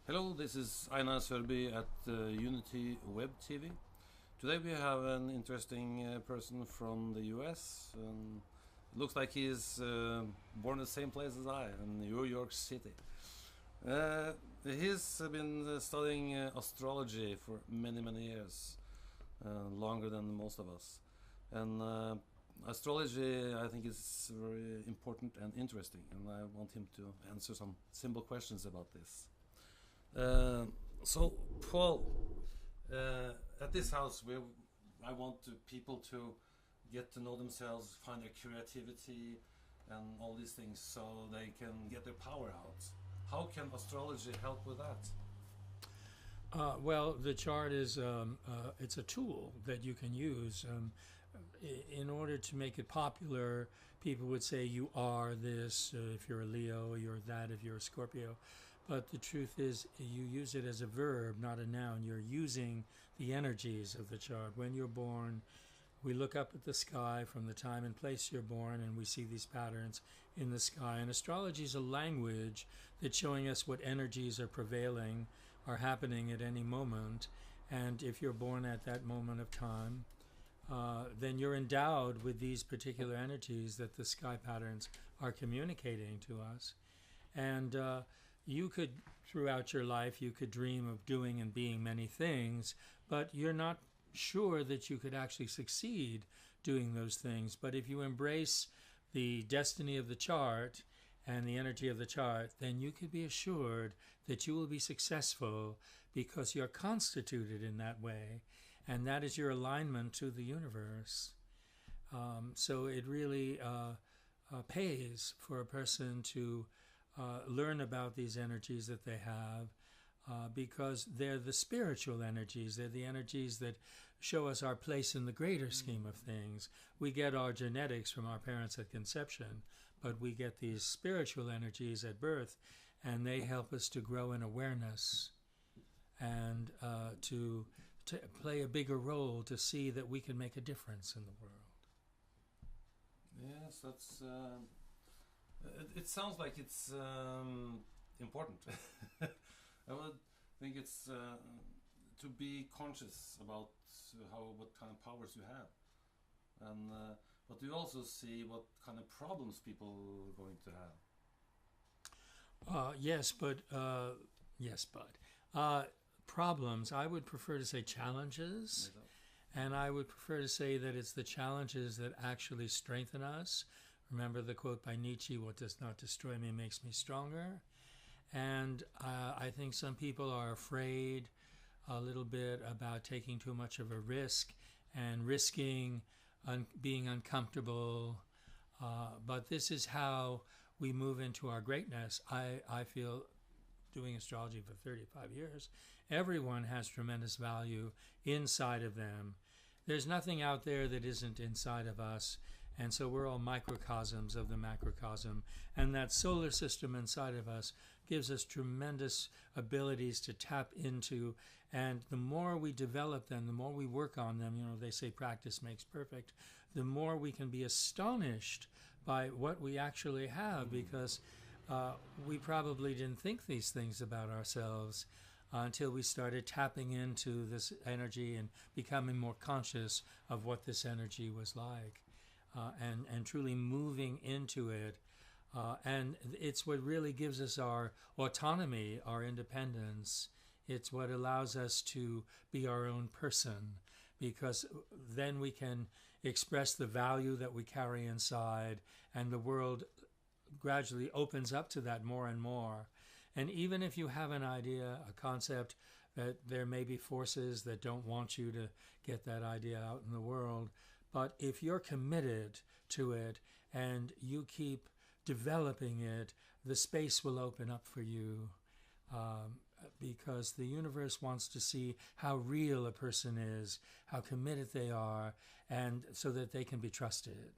Hello, this is Einar Sørby at Unity Web TV. Today we have an interesting person from the US. It looks like he is born in the same place as I, in New York City. He's been studying astrology for many years, longer than most of us. And astrology, I think, is very important and interesting, and I want him to answer some simple questions about this. So, Paul, at this house, I want people to get to know themselves, find their creativity, and all these things, so they can get their power out. How can astrology help with that? Well, the chart is it's a tool that you can use. In order to make it popular, people would say you are this if you're a Leo, you're that if you're a Scorpio. But the truth is, you use it as a verb, not a noun. You're using the energies of the chart. When you're born, we look up at the sky from the time and place you're born, and we see these patterns in the sky. And astrology is a language that's showing us what energies are prevailing, are happening at any moment. And if you're born at that moment of time, then you're endowed with these particular energies that the sky patterns are communicating to us. And you could, throughout your life, you could dream of doing and being many things, but you're not sure that you could actually succeed doing those things. But if you embrace the destiny of the chart and the energy of the chart, then you could be assured that you will be successful because you're constituted in that way, and that is your alignment to the universe. So it really pays for a person to learn about these energies that they have, because they're the spiritual energies. They're the energies that show us our place in the greater scheme of things. We get our genetics from our parents at conception, but we get these spiritual energies at birth, and they help us to grow in awareness and to play a bigger role, to see that we can make a difference in the world. Yes, that's... It sounds like it's important. I would think it's to be conscious about what kind of powers you have, and but you also see what kind of problems people are going to have. Yes, but problems. I would prefer to say challenges, and I would prefer to say that it's the challenges that actually strengthen us. Remember the quote by Nietzsche, "What does not destroy me makes me stronger." And I think some people are afraid a little bit about taking too much of a risk and risking being uncomfortable. But this is how we move into our greatness. I feel, doing astrology for 35 years, everyone has tremendous value inside of them. There's nothing out there that isn't inside of us. And so we're all microcosms of the macrocosm. And that solar system inside of us gives us tremendous abilities to tap into. And the more we develop them, the more we work on them, they say practice makes perfect, the more we can be astonished by what we actually have, because we probably didn't think these things about ourselves until we started tapping into this energy and becoming more conscious of what this energy was like. And truly moving into it. And it's what really gives us our autonomy, our independence. It's what allows us to be our own person, because then we can express the value that we carry inside, and the world gradually opens up to that more and more. And even if you have an idea, a concept, that there may be forces that don't want you to get that idea out in the world, but if you're committed to it and you keep developing it, the space will open up for you, because the universe wants to see how real a person is, how committed they are, and so that they can be trusted.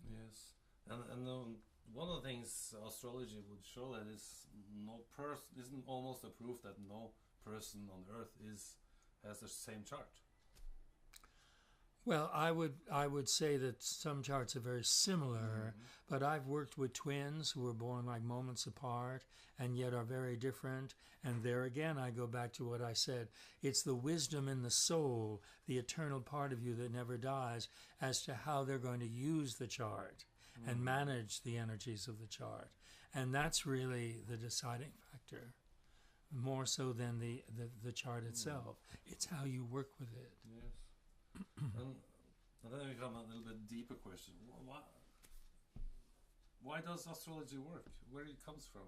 Yes, and one of the things astrology would show that is isn't almost a proof that no person on Earth has the same chart. Well, I would say that some charts are very similar, but I've worked with twins who were born like moments apart and yet are very different. And there again, I go back to what I said. It's the wisdom in the soul, the eternal part of you that never dies, as to how they're going to use the chart and manage the energies of the chart. And that's really the deciding factor, more so than the chart itself. It's how you work with it. Yes. And then we come a little bit deeper question. Why does astrology work? Where it comes from?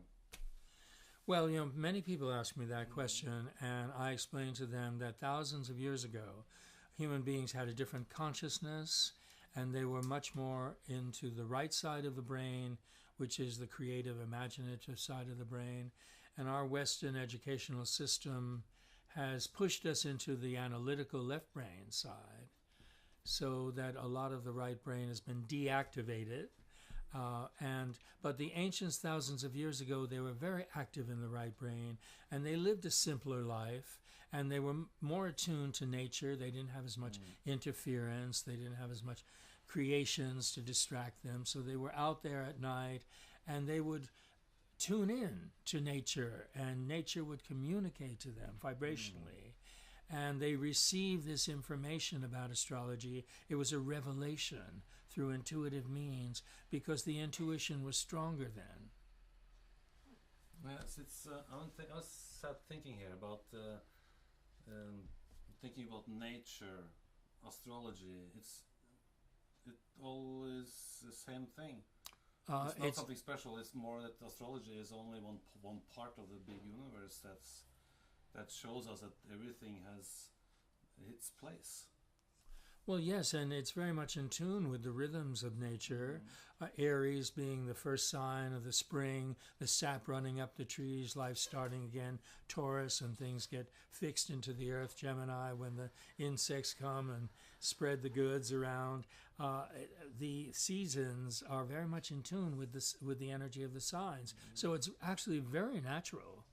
Well, many people ask me that question, and I explain to them that thousands of years ago, human beings had a different consciousness, and they were much more into the right side of the brain, which is the creative, imaginative side of the brain. And our Western educational system has pushed us into the analytical left brain side, so that a lot of the right brain has been deactivated. But the ancients, thousands of years ago, they were very active in the right brain, and they lived a simpler life, and they were more attuned to nature. They didn't have as much interference. They didn't have as much creations to distract them. So they were out there at night, and they would tune in to nature, and nature would communicate to them vibrationally. And they received this information about astrology. It was a revelation through intuitive means, because the intuition was stronger then. Yes, it's. I was thinking here about thinking about nature, astrology. It all is the same thing. It's not something special. It's more that astrology is only one part of the big universe that shows us that everything has its place. Well, yes, and it's very much in tune with the rhythms of nature. Aries being the first sign of the spring, the sap running up the trees, life starting again. Taurus, and things get fixed into the earth. Gemini, when the insects come and spread the goods around. The seasons are very much in tune with the energy of the signs. So it's actually very natural.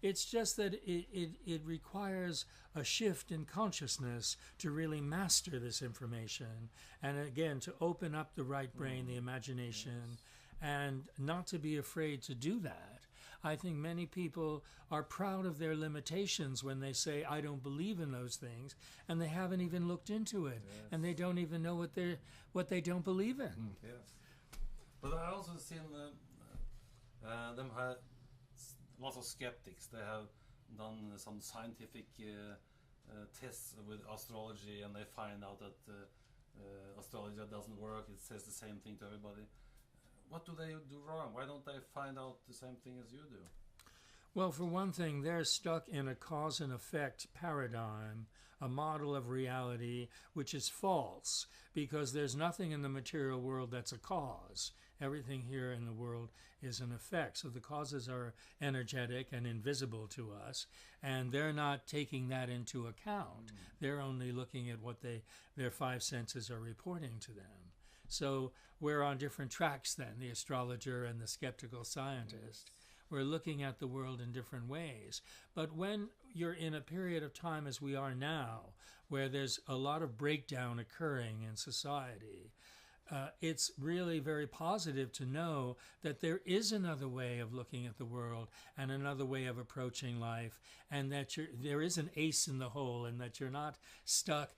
It's just that it requires a shift in consciousness to really master this information, and again to open up the right brain, the imagination, and not to be afraid to do that. I think many people are proud of their limitations when they say, I don't believe in those things, and they haven't even looked into it, and they don't even know what they don't believe in. Yes. But I also seen them have lots of skeptics. They have done some scientific tests with astrology, and they find out that astrology doesn't work. It says the same thing to everybody. What do they do wrong? Why don't they find out the same thing as you do? Well, for one thing, they're stuck in a cause and effect paradigm, a model of reality which is false, because there's nothing in the material world that's a cause. Everything here in the world is an effect. So the causes are energetic and invisible to us, and they're not taking that into account. They're only looking at what their five senses are reporting to them. So we're on different tracks then, the astrologer and the skeptical scientist. We're looking at the world in different ways. But when you're in a period of time as we are now, where there's a lot of breakdown occurring in society, it's really very positive to know that there is another way of looking at the world and another way of approaching life, and that there is an ace in the hole, and that you're not stuck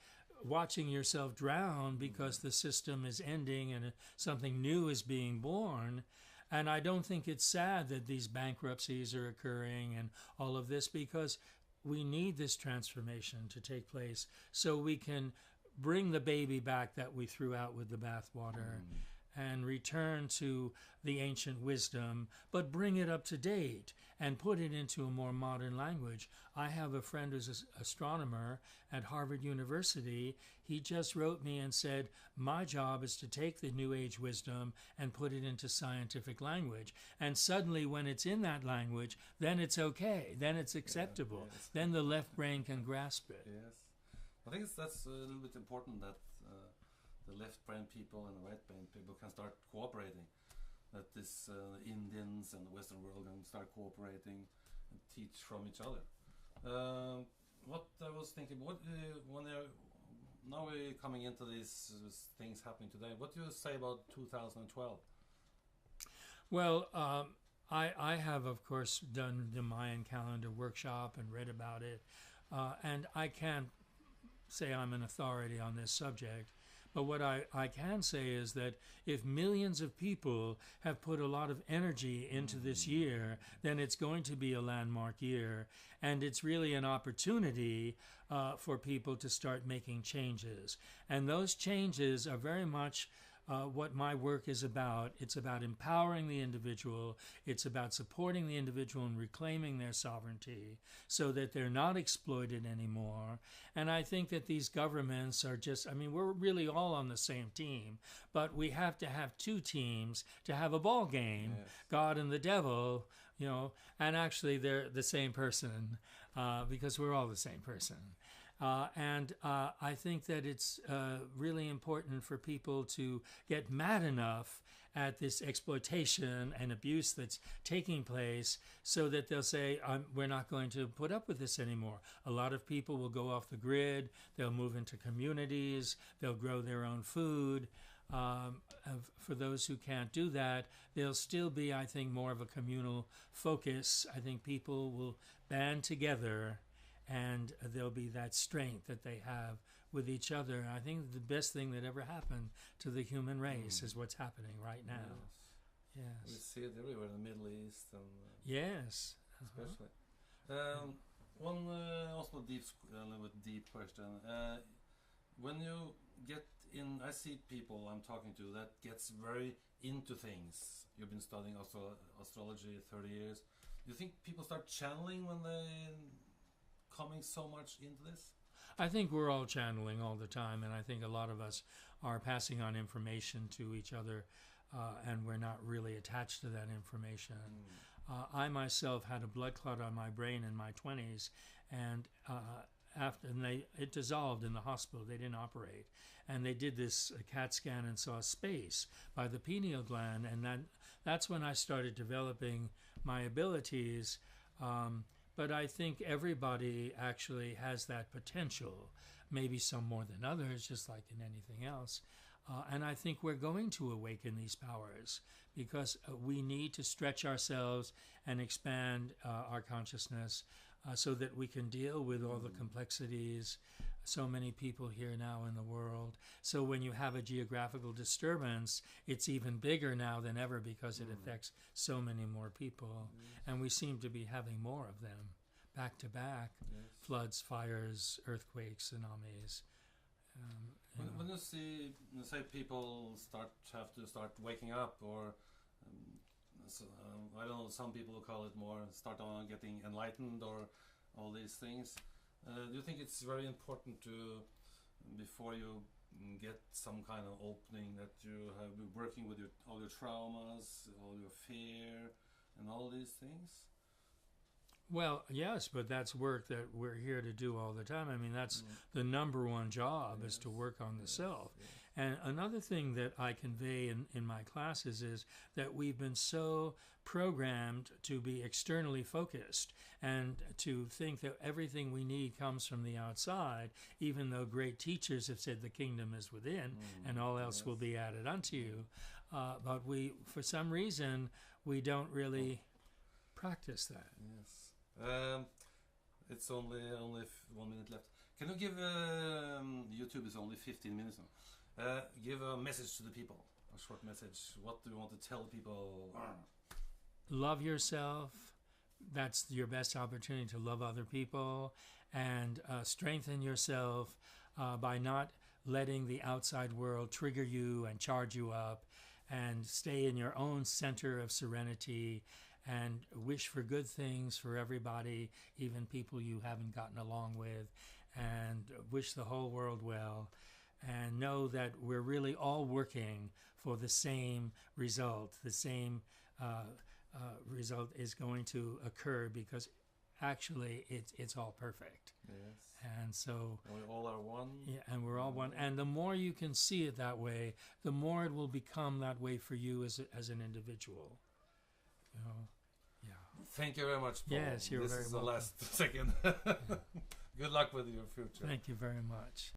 watching yourself drown because the system is ending and something new is being born. And I don't think it's sad that these bankruptcies are occurring and all of this, because we need this transformation to take place so we can bring the baby back that we threw out with the bathwater and return to the ancient wisdom, but bring it up to date and put it into a more modern language. I have a friend who's an astronomer at Harvard University. He just wrote me and said, my job is to take the New Age wisdom and put it into scientific language. And suddenly when it's in that language, then it's okay. Then it's acceptable. Yes. Then the left brain can grasp it. Yes. I think that's a little bit important that the left brain people and the right brain people can start cooperating. That this Indians and the Western world can start cooperating and teach from each other. What I was thinking, now we're coming into these things happening today. What do you say about 2012? Well, I have, of course, done the Mayan calendar workshop and read about it, and I can't say I'm an authority on this subject. But what I can say is that if millions of people have put a lot of energy into this year, then it's going to be a landmark year. And it's really an opportunity for people to start making changes. And those changes are very much what my work is about. It's about empowering the individual. It's about supporting the individual and reclaiming their sovereignty so that they're not exploited anymore. And I think that these governments are just, I mean, we're really all on the same team, but we have to have two teams to have a ball game, yes. God and the devil, you know, and actually they're the same person because we're all the same person. And I think that it's really important for people to get mad enough at this exploitation and abuse that's taking place so that they'll say, we're not going to put up with this anymore. A lot of people will go off the grid. They'll move into communities. They'll grow their own food. For those who can't do that, there'll still be, I think, more of a communal focus. I think people will band together and there'll be that strength that they have with each other. I think the best thing that ever happened to the human race is what's happening right now. Yes. We see it everywhere in the Middle East. And, yes. Especially. One also deep, a little bit deep question. When you get in, I see people I'm talking to that gets very into things. You've been studying astrology 30 years. Do you think people start channeling when they coming so much into this? I think we're all channeling all the time, and I think a lot of us are passing on information to each other, and we're not really attached to that information. I myself had a blood clot on my brain in my 20s, and it dissolved in the hospital. They didn't operate, and they did this CAT scan and saw space by the pineal gland, and that's when I started developing my abilities. But I think everybody actually has that potential, maybe some more than others, just like in anything else. And I think we're going to awaken these powers because we need to stretch ourselves and expand our consciousness so that we can deal with all the complexities. So many people here now in the world. So when you have a geographical disturbance, it's even bigger now than ever because it affects so many more people. And we seem to be having more of them, back to back. Yes. Floods, fires, earthquakes, tsunamis. When you say people have to start waking up, or I don't know, some people call it more start on getting enlightened, or all these things. Do you think it's very important to, before you get some kind of opening, that you have been working with all your traumas, all your fear, and all these things? Well, yes, but that's work that we're here to do all the time. I mean, that's the number one job, is to work on the self. Yes. And another thing that I convey in my classes is that we've been so programmed to be externally focused and to think that everything we need comes from the outside, even though great teachers have said the kingdom is within and all else will be added unto you. But we, for some reason, we don't really practice that. Yes. It's only 1 minute left. Can you give, YouTube is only 15 minutes now. Give a message to the people, a short message. What do you want to tell people? Love yourself. That's your best opportunity to love other people, and strengthen yourself by not letting the outside world trigger you and charge you up, and stay in your own center of serenity and wish for good things for everybody, even people you haven't gotten along with, and wish the whole world well. And know that we're really all working for the same result. The same result is going to occur because actually it's all perfect. Yes. And so we all are one. Yeah, and we're all one. And the more you can see it that way, the more it will become that way for you as an individual. You know, yeah. Thank you very much, Paul. Yes, you're very welcome. This is the last second. Good luck with your future. Thank you very much.